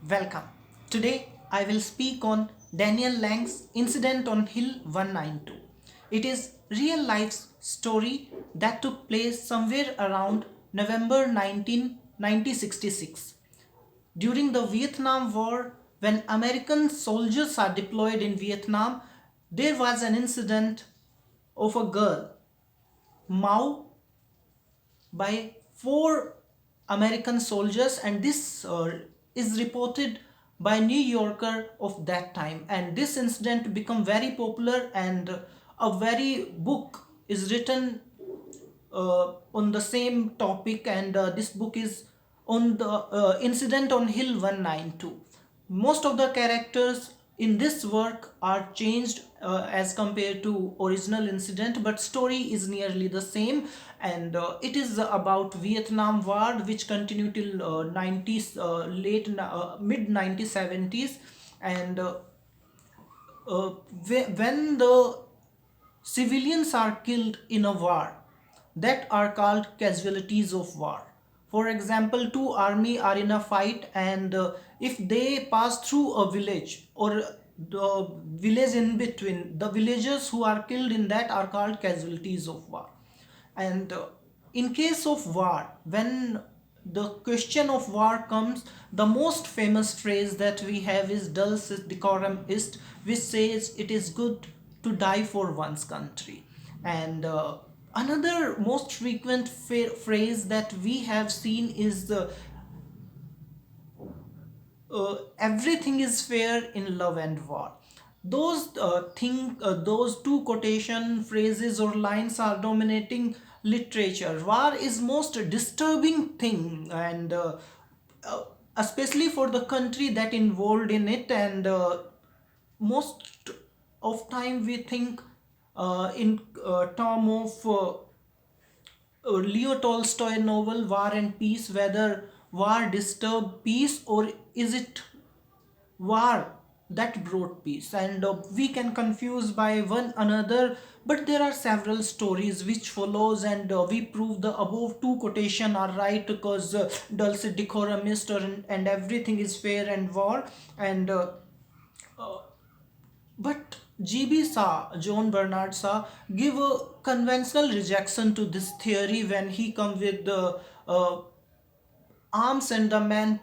Welcome. Today I will speak on Daniel Lang's Incident on Hill 192. It is real life story that took place somewhere around November 1966. During the Vietnam War, when American soldiers are deployed in Vietnam, there was an incident of a girl, Mao, by four American soldiers, and this is reported by New Yorker of that time. And this incident become very popular, and a very book is written on the same topic, and this book is on the incident on Hill 192. Most of the characters in this work are changed as compared to original incident, but story is nearly the same, and it is about Vietnam War, which continued till 90s, mid 1970s. And when the civilians are killed in a war, that are called casualties of war. For example, two army are in a fight, and if they pass through a village or the village in between, the villagers who are killed in that are called casualties of war. And in case of war, when the question of war comes, the most famous phrase that we have is dulce et decorum est, which says it is good to die for one's country. And another most frequent phrase that we have seen is the everything is fair in love and war. Those two quotation phrases or lines are dominating literature. War is most disturbing thing, and uh, especially for the country that involved in it. And most of time we think in term of Leo Tolstoy novel War and Peace, whether war disturbed peace or is it war that brought peace. And we can confuse by one another, but there are several stories which follows, and we prove the above two quotation are right, because dulce decorum est, and everything is fair and war. And but GB Shaw, John Bernard Shaw, give a conventional rejection to this theory when he come with the arms and the man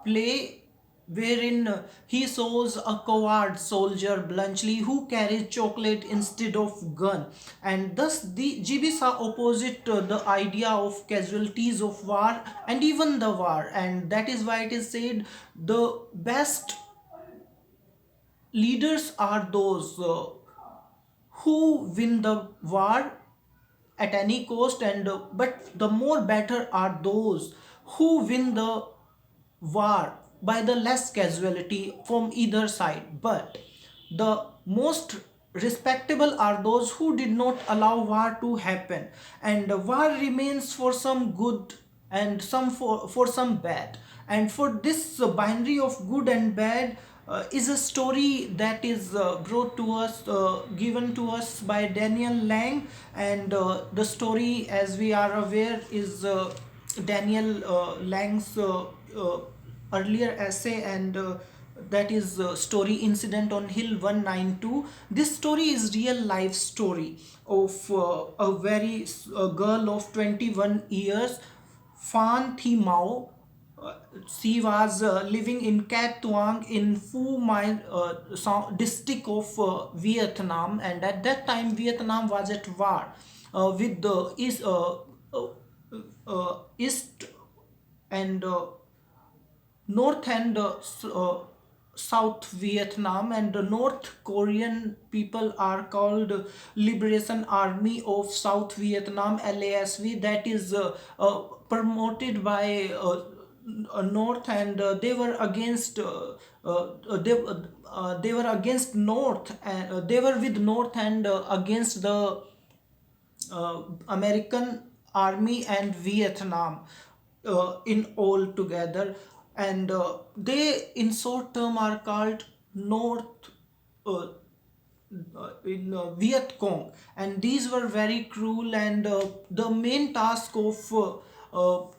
play, wherein he shows a coward soldier bluntly who carries chocolate instead of gun. And thus the GB Shaw opposite the idea of casualties of war and even the war, and that is why it is said the best leaders are those who win the war at any cost, and but the more better are those who win the war by the less casualty from either side. But the most respectable are those who did not allow war to happen, and war remains for some good and some for some bad. And for this binary of good and bad is a story that is brought to us, given to us by Daniel Lang. And the story, as we are aware, is Daniel Lang's earlier essay, and that is story Incident on Hill 192. This story is real life story of a girl of 21 years, Phan Thi Mao. She was living in Cat Tuang in Phu Mai district of Vietnam, and at that time Vietnam was at war with the East and North and South Vietnam. And the North Korean people are called Liberation Army of South Vietnam, LASV, that is promoted by North, and they were against they were against North, and they were with North, and against the American army and Vietnam in all together. And they in short term are called North uh, in Viet Cong, and these were very cruel. And the main task of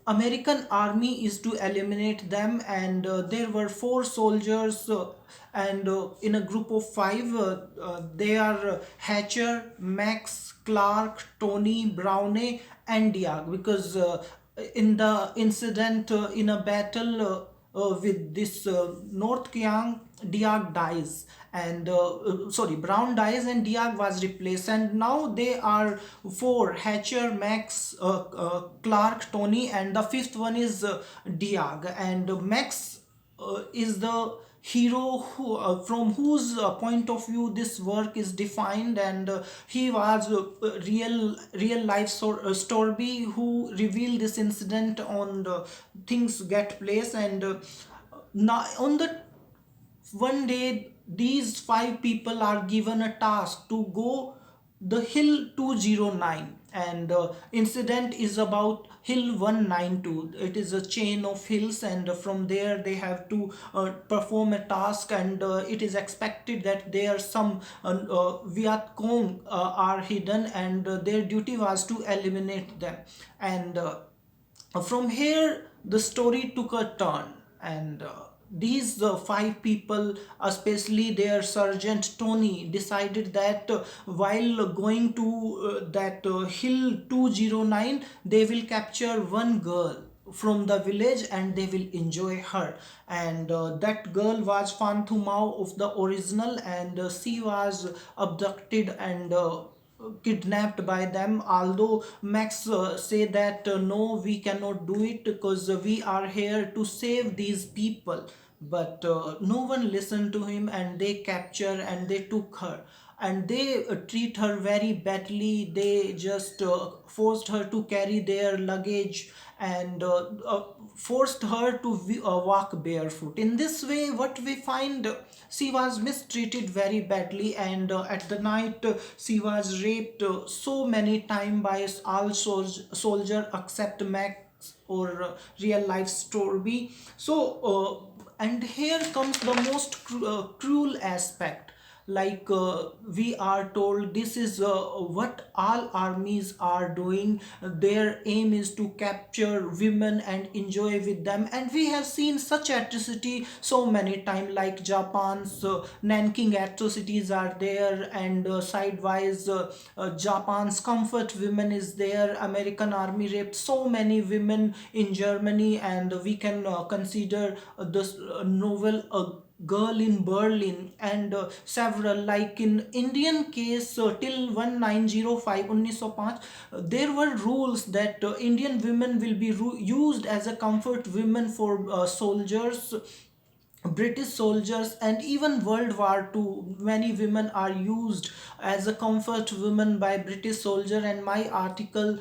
American army is to eliminate them, and there were four soldiers, and in a group of five, they are Hatcher, Max, Clark, Tony, Brownie, and Diag. Because in the incident, in a battle with this North Kyang, Diag dies, and sorry, Brown dies, and Diag was replaced, and now they are four: Hatcher, Max, Clark, Tony, and the fifth one is Diag. And Max is the hero who, from whose point of view this work is defined, and he was real life story who revealed this incident on the things get place. And now on the one day, these five people are given a task to go the hill 209, and incident is about hill 192. It is a chain of hills, and from there they have to perform a task, and it is expected that there some Viet Cong are hidden, and their duty was to eliminate them. And from here the story took a turn, and these five people, especially their sergeant Tony, decided that while going to that hill 209, they will capture one girl from the village and they will enjoy her. And that girl was Fan Thu Mao of the original, and she was abducted and kidnapped by them. Although Max say that no, we cannot do it because we are here to save these people, but no one listened to him, and they capture and they took her, and they treat her very badly. They just forced her to carry their luggage, and forced her to walk barefoot. In this way, what we find, she was mistreated very badly, and at the night she was raped so many times by all soldier except Max or real life story. So and here comes the most cruel aspect. Like we are told this is what all armies are doing. Their aim is to capture women and enjoy with them, and we have seen such atrocity so many times. Like Japan's Nanking atrocities are there, and sidewise Japan's comfort women is there. American army raped so many women in Germany, and we can consider this novel Girl in Berlin, and several. Like in Indian case, till 1905 1905, there were rules that Indian women will be used as a comfort women for soldiers, British soldiers, and even World War II. Many women are used as a comfort women by British soldier. And my article,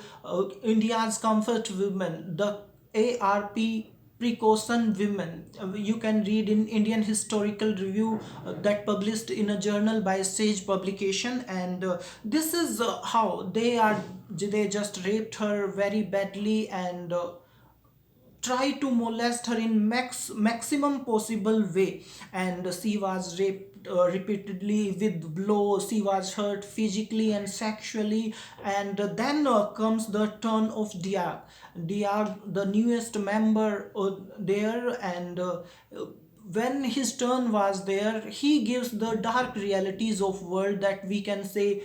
India's Comfort Women, the ARP precaution women, you can read in Indian Historical Review, that published in a journal by Sage Publication. And this is how they just raped her very badly, and try to molest her in maximum possible way. And she was raped repeatedly with blows. She was hurt physically and sexually. And then comes the turn of Diag, the newest member there. And when his turn was there, he gives the dark realities of world, that we can say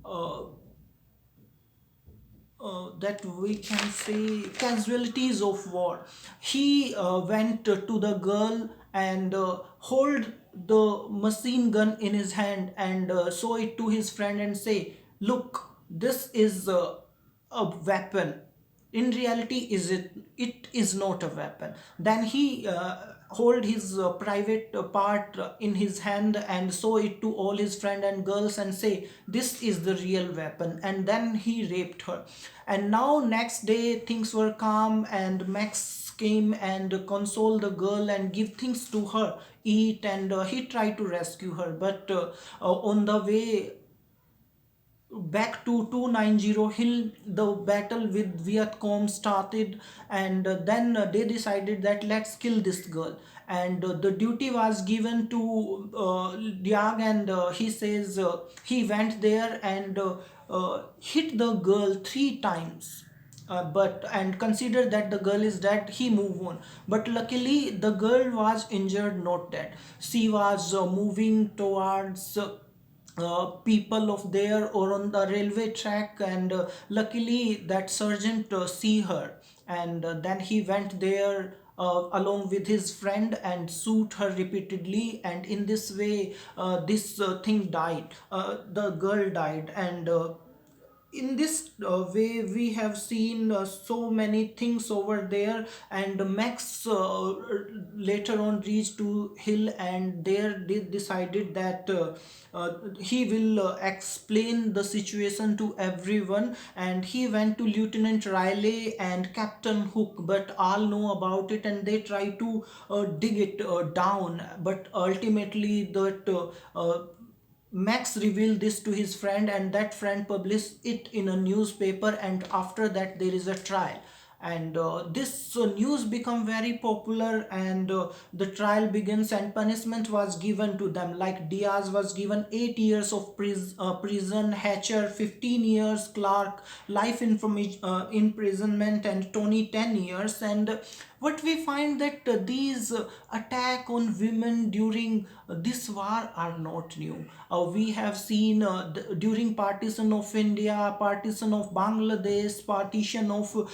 uh, casualties of war. He went to the girl and hold the machine gun in his hand, and show it to his friend and say, "Look, this is a weapon. In reality, it is not a weapon." Then he hold his private part in his hand and show it to all his friend and girls and say, "This is the real weapon." And then he raped her. And now next day things were calm, and Max came and console the girl and give things to her, eat, and he tried to rescue her. But on the way back to 290 hill, the battle with Viet Cong started. And then they decided that let's kill this girl. And the duty was given to Diag, and he says he went there and hit the girl three times. but and consider that the girl is dead, he move on. But luckily the girl was injured, not dead. She was moving towards people of there or on the railway track, and luckily that sergeant see her, and then he went there along with his friend and shoot her repeatedly, and in this way this thing died, the girl died. And in this way we have seen so many things over there. And Max later on reached to hill, and there they decided that he will explain the situation to everyone, and he went to Lieutenant Riley and Captain Hook, but all know about it and they try to dig it down. But ultimately that Max revealed this to his friend, and that friend published it in a newspaper. And after that, there is a trial, and this news become very popular. And the trial begins, and punishment was given to them. Like Diaz was given 8 years of prison, Hatcher 15 years, Clark life imprisonment, and Tony 10 years. And what we find that these attack on women during this war are not new. We have seen during partition of India, partition of Bangladesh, partition of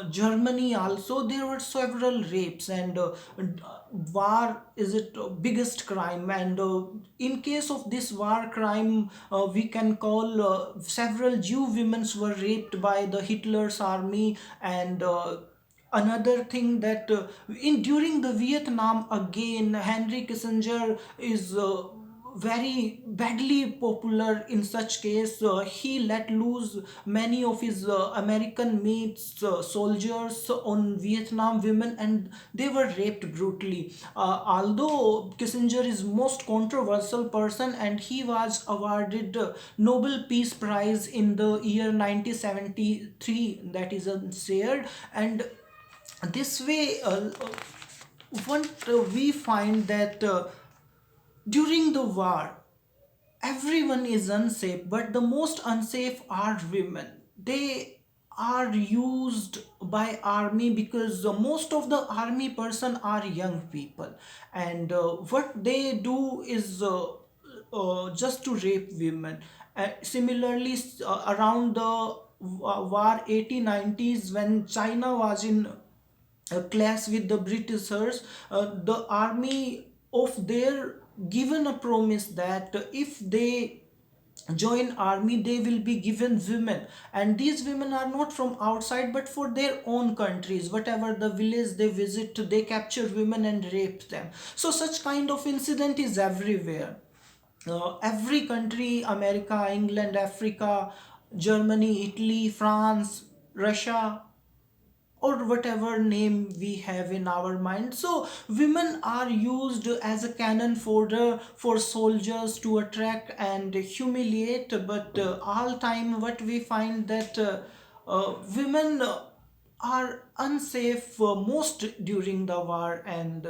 Germany also, there were several rapes. And war is it biggest crime. And in case of this war crime, we can call several Jew women were raped by the Hitler's army. And another thing that in during the Vietnam, again Henry Kissinger is very badly popular. In such case he let loose many of his American mates, soldiers on Vietnam women, and they were raped brutally. Although Kissinger is most controversial person, and he was awarded Nobel Peace Prize in the year 1973, that is shared. And this way what we find that during the war everyone is unsafe, but the most unsafe are women. They are used by army because most of the army person are young people. And what they do is just to rape women. Similarly around the war 1890s, when China was in clash with the Britishers, the army of there given a promise that if they join army they will be given women, and these women are not from outside but for their own countries. Whatever the village they visit, they capture women and rape them. So such kind of incident is everywhere. Every country, America, England, Africa, Germany, Italy, France, Russia, or whatever name we have in our mind. So women are used as a cannon fodder for soldiers to attract and humiliate. But all time what we find that women are unsafe most during the war. And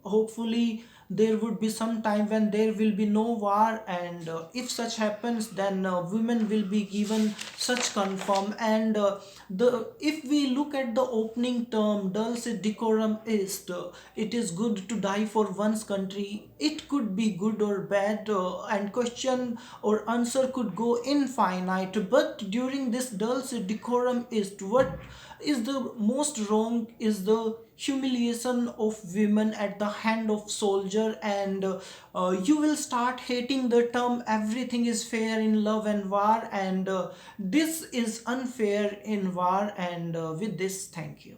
hopefully there would be some time when there will be no war, and if such happens then women will be given such confirm. And the if we look at the opening term, dulce et decorum est, it is good to die for one's country. It could be good or bad, and question or answer could go infinite. But during this dulce et decorum est, what is the most wrong is the humiliation of women at the hand of soldier. And you will start hating the term everything is fair in love and war, and this is unfair in war. And with this, thank you.